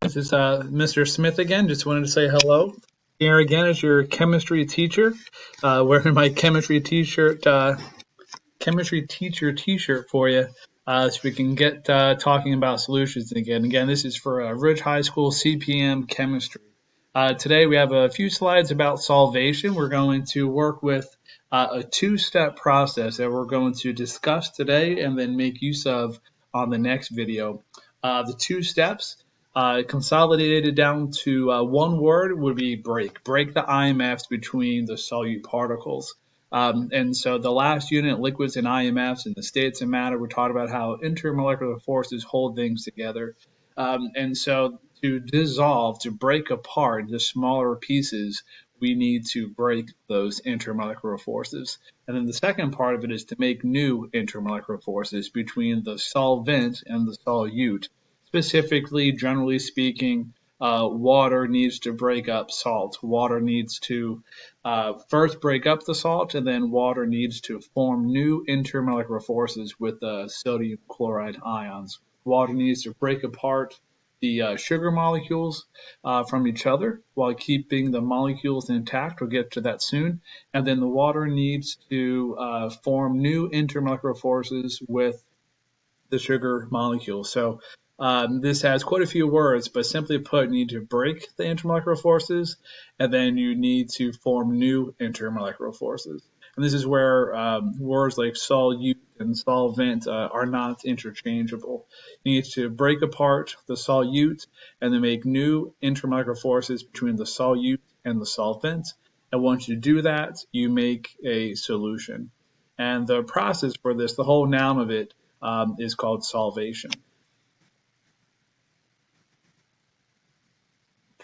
This is Mr. Smith again. Just wanted to say hello. Here again is your chemistry teacher, wearing my chemistry t-shirt, chemistry teacher t-shirt for you, so we can get talking about solutions again. Again, this is for Ridge High School CPM chemistry. Today we have a few slides about solvation. We're going to work with a two-step process that we're going to discuss today and then make use of on the next video. The two steps, consolidated down to one word, would be break. Break the IMFs between the solute particles. And so the last unit, liquids and IMFs and the states of matter, we talked about how intermolecular forces hold things together. And so to dissolve, to break apart the smaller pieces, we need to break those intermolecular forces. And then the second part of it is to make new intermolecular forces between the solvent and the solute. Specifically, generally speaking, water needs to break up salt. Water needs to first break up the salt, and then water needs to form new intermolecular forces with the sodium chloride ions. Water needs to break apart the sugar molecules from each other while keeping the molecules intact. We'll get to that soon. And then the water needs to form new intermolecular forces with the sugar molecule. So this has quite a few words, but simply put, you need to break the intermolecular forces, and then you need to form new intermolecular forces. And this is where words like solute and solvent are not interchangeable. You need to break apart the solute and then make new intermolecular forces between the solute and the solvent. And once you do that, you make a solution. And the process for this, the whole noun of it, is called solvation.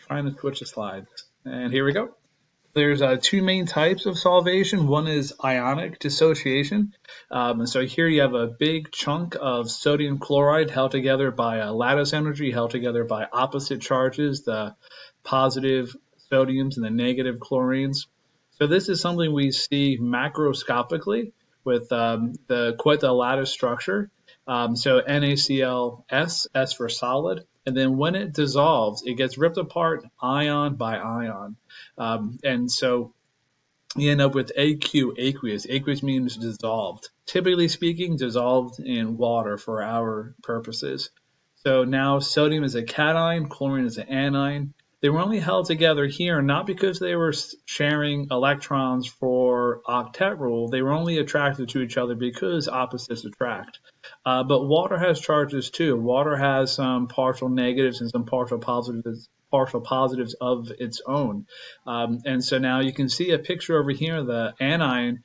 Trying to switch the slides. And here we go. There's two main types of solvation. One is ionic dissociation. And so here you have a big chunk of sodium chloride held together by a lattice energy, held together by opposite charges, the positive sodiums and the negative chlorines. So this is something we see macroscopically with quite the lattice structure. So NaCl, S for solid. And then when it dissolves, it gets ripped apart ion by ion. And so you end up with aqueous. Aqueous means dissolved. Typically speaking, dissolved in water for our purposes. So now sodium is a cation, chlorine is an anion. They were only held together here not because they were sharing electrons for octet rule. They were only attracted to each other because opposites attract. But water has charges too. Water has some partial negatives and some partial positives of its own. And so now you can see a picture over here. The anion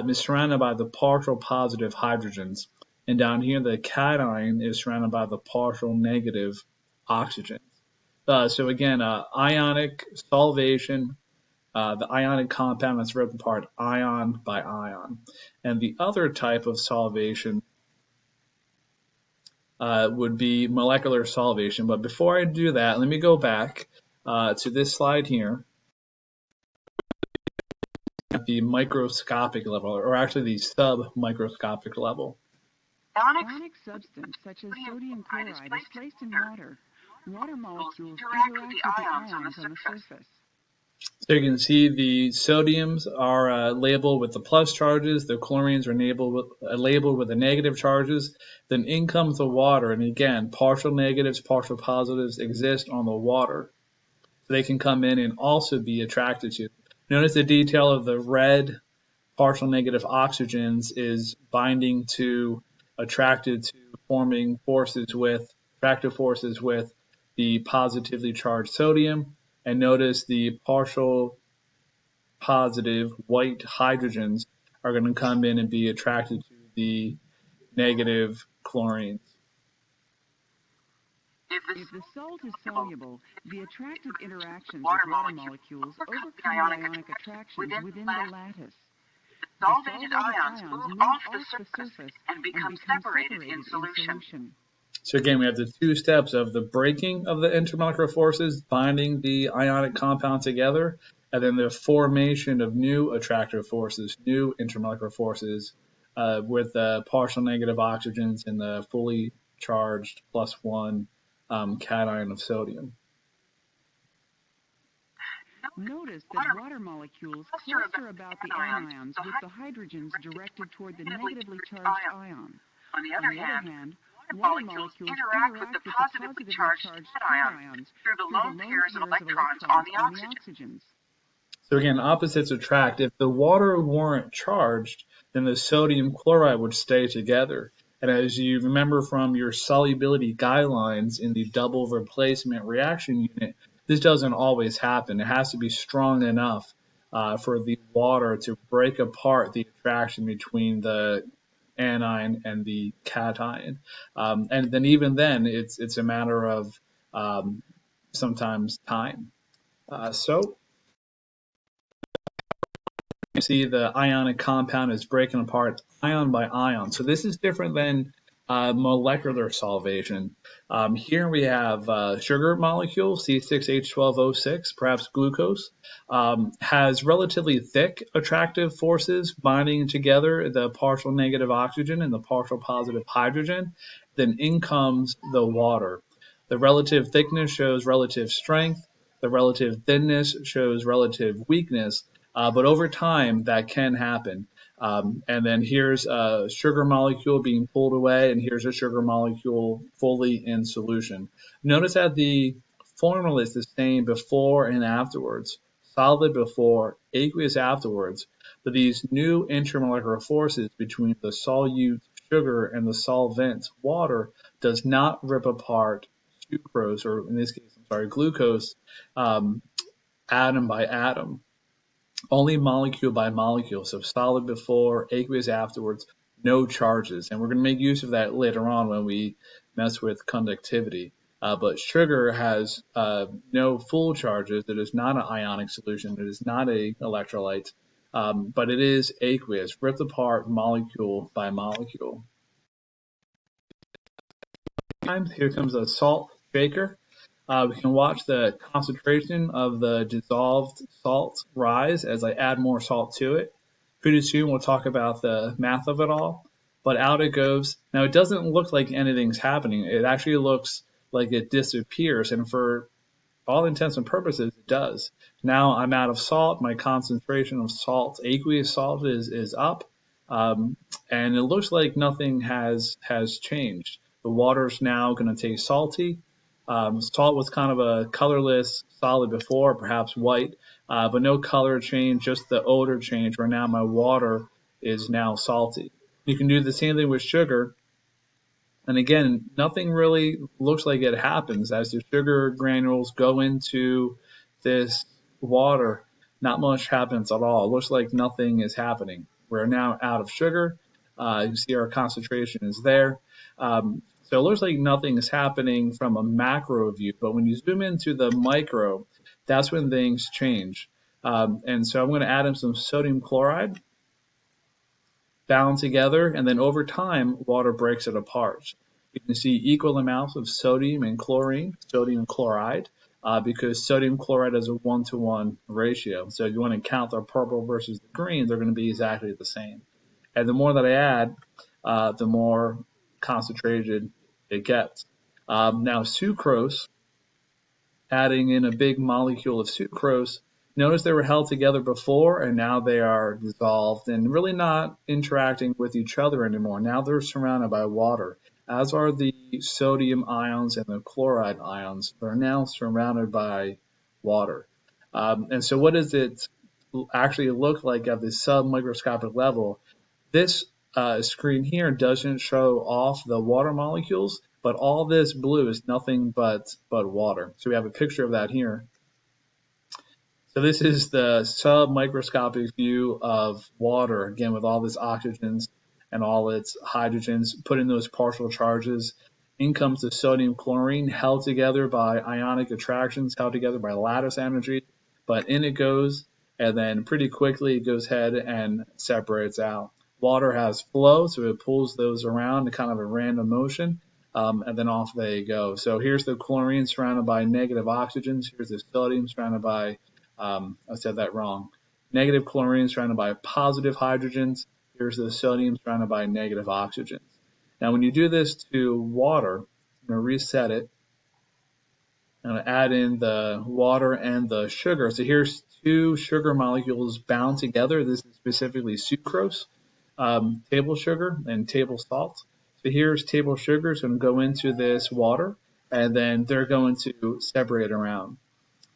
is surrounded by the partial positive hydrogens. And down here, the cation is surrounded by the partial negative oxygen. So again, ionic solvation, the ionic compound that's ripped apart ion by ion. And the other type of solvation would be molecular solvation. But before I do that, let me go back to this slide here at the microscopic level, or actually the sub-microscopic level. Ionic substance such as sodium chloride is placed in water. Water molecules interact with the ions on the surface. So you can see the sodiums are labeled with the plus charges, the chlorines are labeled with the negative charges, then in comes the water, and again, partial negatives, partial positives exist on the water. So they can come in and also be attracted to. Notice the detail of the red partial negative oxygens is binding to, attracted to, forming attractive forces with the positively charged sodium. And notice the partial positive white hydrogens are going to come in and be attracted to the negative chlorines. If the salt is soluble, the attractive interactions with water molecules overcome the ionic attractions within the lattice. The solvated ions move off the surface and become separated in solution. So again, we have the two steps of the breaking of the intermolecular forces, binding the ionic compound together, and then the formation of new attractive forces, new intermolecular forces, with the partial negative oxygens and the fully charged +1 cation of sodium. Notice that water molecules cluster about the anions with the hydrogens directed toward the negatively charged ion. On the other hand, water molecules interact with the positively charged cations through the lone pairs of electrons on the oxygens. So again, opposites attract. If the water weren't charged, then the sodium chloride would stay together. And as you remember from your solubility guidelines in the double replacement reaction unit, this doesn't always happen. It has to be strong enough for the water to break apart the attraction between the anion and the cation. And then even then, it's a matter of sometimes time. So you see the ionic compound is breaking apart ion by ion. So this is different than molecular solvation. Here we have sugar molecule, C6H12O6, perhaps glucose, has relatively thick attractive forces binding together the partial negative oxygen and the partial positive hydrogen. Then in comes the water. The relative thickness shows relative strength. The relative thinness shows relative weakness. But over time, that can happen. And then here's a sugar molecule being pulled away, and here's a sugar molecule fully in solution. Notice that the formula is the same before and afterwards. Solid before, aqueous afterwards. But these new intermolecular forces between the solute sugar and the solvent water does not rip apart sucrose, or in this case, glucose, atom by atom. Only molecule by molecule, so solid before, aqueous afterwards, no charges. And we're going to make use of that later on when we mess with conductivity. But sugar has no full charges. It is not an ionic solution. It is not an electrolyte, but it is aqueous, ripped apart molecule by molecule. Here comes a salt shaker. We can watch the concentration of the dissolved salt rise as I add more salt to it. Pretty soon we'll talk about the math of it all, but out it goes. Now it doesn't look like anything's happening. It actually looks like it disappears, and for all intents and purposes, it does. Now I'm out of salt. My concentration of salt, aqueous salt, is up, and it looks like nothing has changed. The water's now going to taste salty. Salt was kind of a colorless solid before, perhaps white, but no color change, just the odor change, where now my water is now salty. You can do the same thing with sugar. And again, nothing really looks like it happens as the sugar granules go into this water. Not much happens at all. It looks like nothing is happening. We're now out of sugar. You see our concentration is there. So it looks like nothing is happening from a macro view, but when you zoom into the micro, that's when things change. And so I'm going to add in some sodium chloride, bound together, and then over time, water breaks it apart. You can see equal amounts of sodium and chlorine, sodium chloride, because sodium chloride is a 1-to-1 ratio. So if you want to count the purple versus the green, they're going to be exactly the same. And the more that I add, the more concentrated it gets. Now sucrose, adding in a big molecule of sucrose, notice they were held together before and now they are dissolved and really not interacting with each other anymore. Now they're surrounded by water, as are the sodium ions and the chloride ions. They're now surrounded by water. And so what does it actually look like at the submicroscopic level? This screen here doesn't show off the water molecules, but all this blue is nothing but water. So we have a picture of that here. So this is the submicroscopic view of water, again, with all its oxygens and all its hydrogens, put in those partial charges. In comes the sodium chlorine, held together by ionic attractions, held together by lattice energy, but in it goes, and then pretty quickly it goes ahead and separates out. Water has flow, so it pulls those around in kind of a random motion, and then off they go. So here's the chlorine surrounded by negative oxygens. Here's the sodium surrounded by, I said that wrong, negative chlorine surrounded by positive hydrogens. Here's the sodium surrounded by negative oxygens. Now when you do this to water, I'm going to reset it. add in the water and the sugar. So here's two sugar molecules bound together. This is specifically sucrose, table sugar, and table salt. So here's table sugar. So I'm going to go into this water, and then they're going to separate around.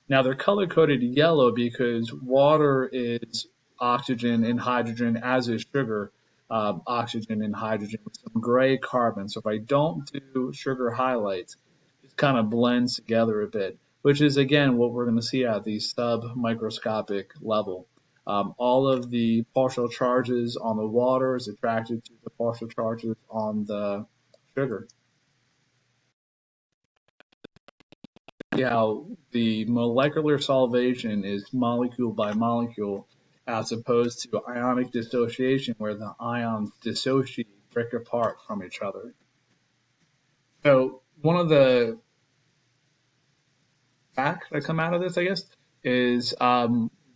Now they're color coded yellow because water is oxygen and hydrogen, as is sugar, oxygen and hydrogen with some gray carbon. So if I don't do sugar highlights, it kind of blends together a bit, which is again what we're going to see at the sub-microscopic level. All of the partial charges on the water is attracted to the partial charges on the sugar. How the molecular solvation is molecule by molecule as opposed to ionic dissociation where the ions dissociate, break apart from each other. So one of the facts that come out of this, I guess, is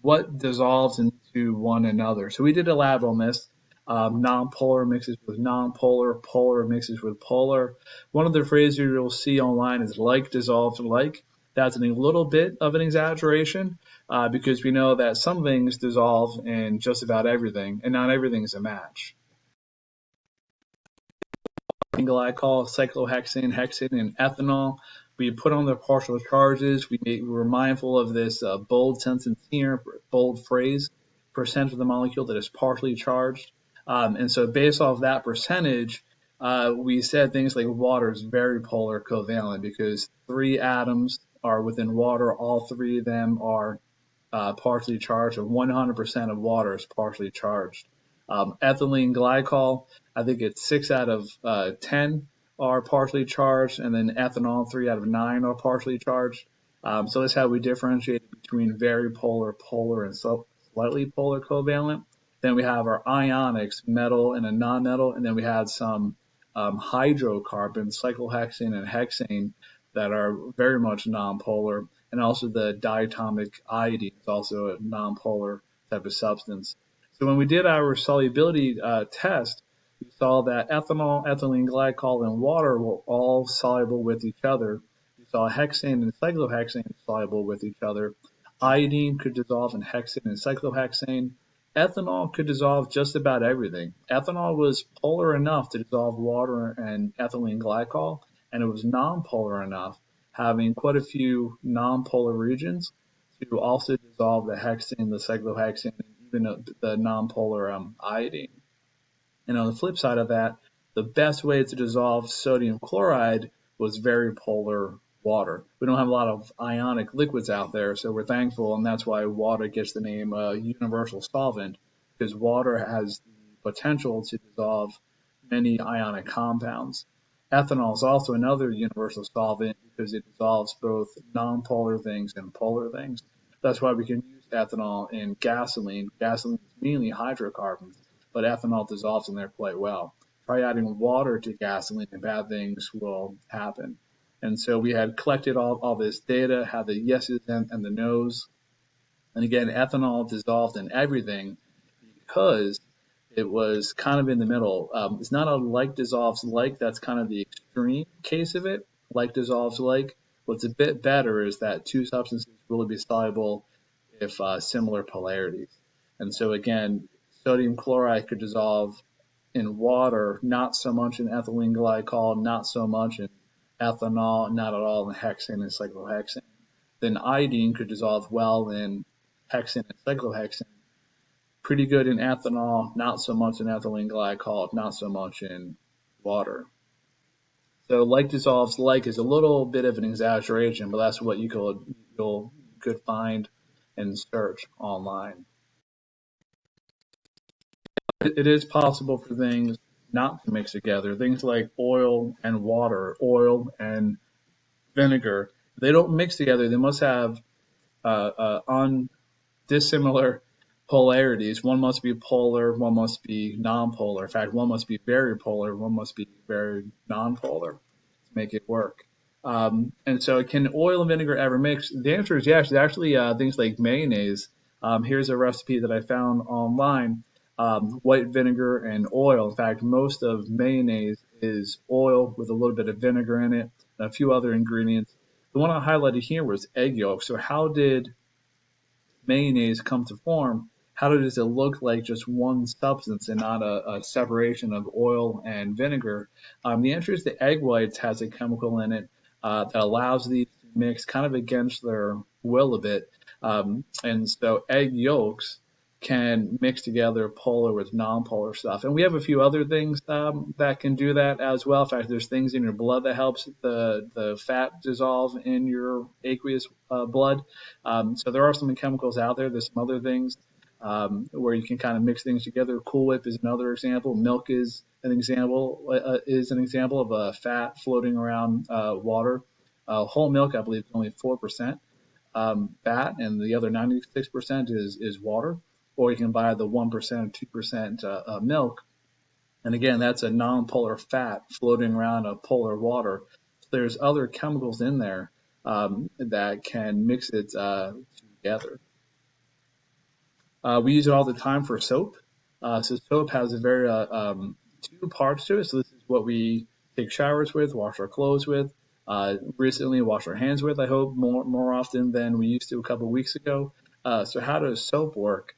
what dissolves into one another. So we did a lab on this. Non-polar mixes with non-polar, polar mixes with polar. One of the phrases you'll see online is like dissolves like. That's a little bit of an exaggeration because we know that some things dissolve in just about everything, and not everything is a match. Glycol, cyclohexane, hexane, and ethanol. We put on the partial charges. We were mindful of this bold sentence here, bold phrase, percent of the molecule that is partially charged. And so based off that percentage, we said things like water is very polar covalent because 3 atoms are within water. All 3 of them are partially charged, and 100% of water is partially charged. Ethylene glycol, I think it's 6 out of 10 are partially charged, and then ethanol, 3 out of 9 are partially charged. So that's how we differentiate between very polar, polar, and slightly polar covalent. Then we have our ionics, metal and a non-metal, and then we had some hydrocarbons, cyclohexane and hexane, that are very much non-polar, and also the diatomic iodine is also a non-polar type of substance. So when we did our solubility test, we saw that ethanol, ethylene glycol, and water were all soluble with each other. We saw hexane and cyclohexane soluble with each other. Iodine could dissolve in hexane and cyclohexane. Ethanol could dissolve just about everything. Ethanol was polar enough to dissolve water and ethylene glycol, and it was non-polar enough, having quite a few non-polar regions, to also dissolve the hexane, the cyclohexane, and even the non-polar iodine. And on the flip side of that, the best way to dissolve sodium chloride was very polar water. We don't have a lot of ionic liquids out there, so we're thankful, and that's why water gets the name universal solvent, because water has the potential to dissolve many ionic compounds. Ethanol is also another universal solvent because it dissolves both nonpolar things and polar things. That's why we can use ethanol in gasoline. Gasoline is mainly hydrocarbons, but ethanol dissolves in there quite well. Try adding water to gasoline and bad things will happen. And so we had collected all this data, had the yeses and the nos. And again, ethanol dissolved in everything because it was kind of in the middle. It's not a like dissolves like, that's kind of the extreme case of it. Like dissolves like. What's a bit better is that 2 substances will be soluble if similar polarities. And so again, sodium chloride could dissolve in water, not so much in ethylene glycol, not so much in ethanol, not at all in hexane and cyclohexane. Then iodine could dissolve well in hexane and cyclohexane, pretty good in ethanol, not so much in ethylene glycol, not so much in water. So like dissolves like is a little bit of an exaggeration, but that's what you could find and search online. It is possible for things not to mix together. Things like oil and water, oil and vinegar, they don't mix together. They must have dissimilar polarities. One must be polar, one must be nonpolar. In fact, one must be very polar, one must be very nonpolar to make it work. And so, can oil and vinegar ever mix? The answer is yes. There's actually things like mayonnaise. Here's a recipe that I found online. White vinegar and oil. In fact, most of mayonnaise is oil with a little bit of vinegar in it and a few other ingredients. The one I highlighted here was egg yolk. So how did mayonnaise come to form? How does it look like just one substance and not a separation of oil and vinegar? The answer is the egg whites has a chemical in it that allows these to mix kind of against their will a bit. And so egg yolks can mix together polar with non-polar stuff. And we have a few other things that can do that as well. In fact, there's things in your blood that helps the fat dissolve in your aqueous blood. So there are some chemicals out there. There's some other things where you can kind of mix things together. Cool Whip is another example. Milk is an example of a fat floating around water. Whole milk, I believe, is only 4% fat, and the other 96% is water. Or you can buy the 1% 2% milk. And again, that's a non-polar fat floating around a polar water. So there's other chemicals in there that can mix it together. We use it all the time for soap. So soap has a very two parts to it. So this is what we take showers with, wash our clothes with. Recently, wash our hands with. I hope more often than we used to a couple weeks ago. So how does soap work?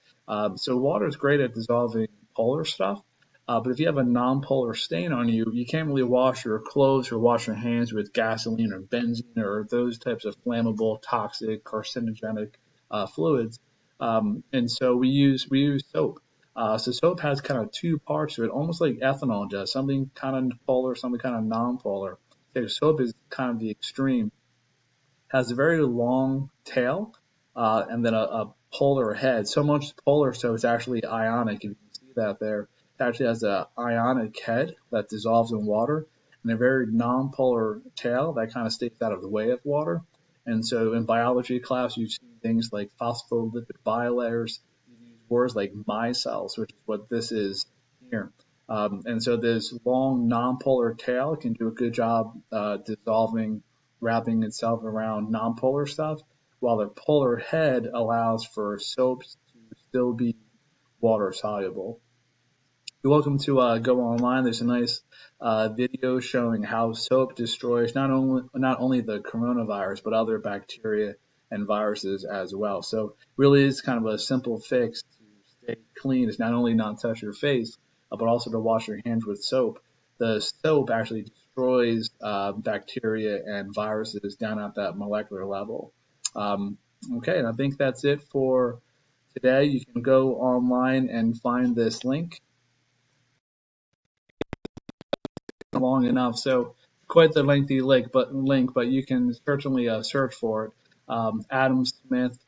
So water is great at dissolving polar stuff. But if you have a non-polar stain on you, you can't really wash your clothes or wash your hands with gasoline or benzene or those types of flammable, toxic, carcinogenic fluids. And so we use soap. So soap has kind of two parts to it, almost like ethanol does, something kind of polar, something kind of non-polar. So soap is kind of the extreme. Has a very long tail and then a polar head. So much polar, so it's actually ionic. If you can see that there, it actually has an ionic head that dissolves in water and a very non-polar tail that kind of stays out of the way of water. And so in biology class, you see things like phospholipid bilayers. You use words like micelles, which is what this is here. And so this long non-polar tail can do a good job dissolving, wrapping itself around non-polar stuff, while the polar head allows for soaps to still be water soluble. You're welcome to go online. There's a nice video showing how soap destroys not only the coronavirus but other bacteria and viruses as well. So really, it's kind of a simple fix to stay clean. Is not only not touch your face, but also to wash your hands with soap. The soap actually destroys bacteria and viruses down at that molecular level. Okay, and I think that's it for today. You can go online and find this link long enough. So quite the lengthy link, but you can certainly search for it. Adam Smith,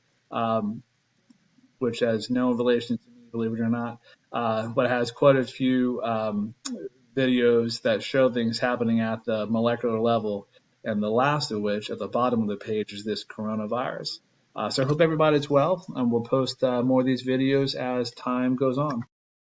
which has no relation to me, believe it or not, but has quite a few videos that show things happening at the molecular level. And the last of which, at the bottom of the page, is this coronavirus. So I hope everybody's well, and we'll post more of these videos as time goes on.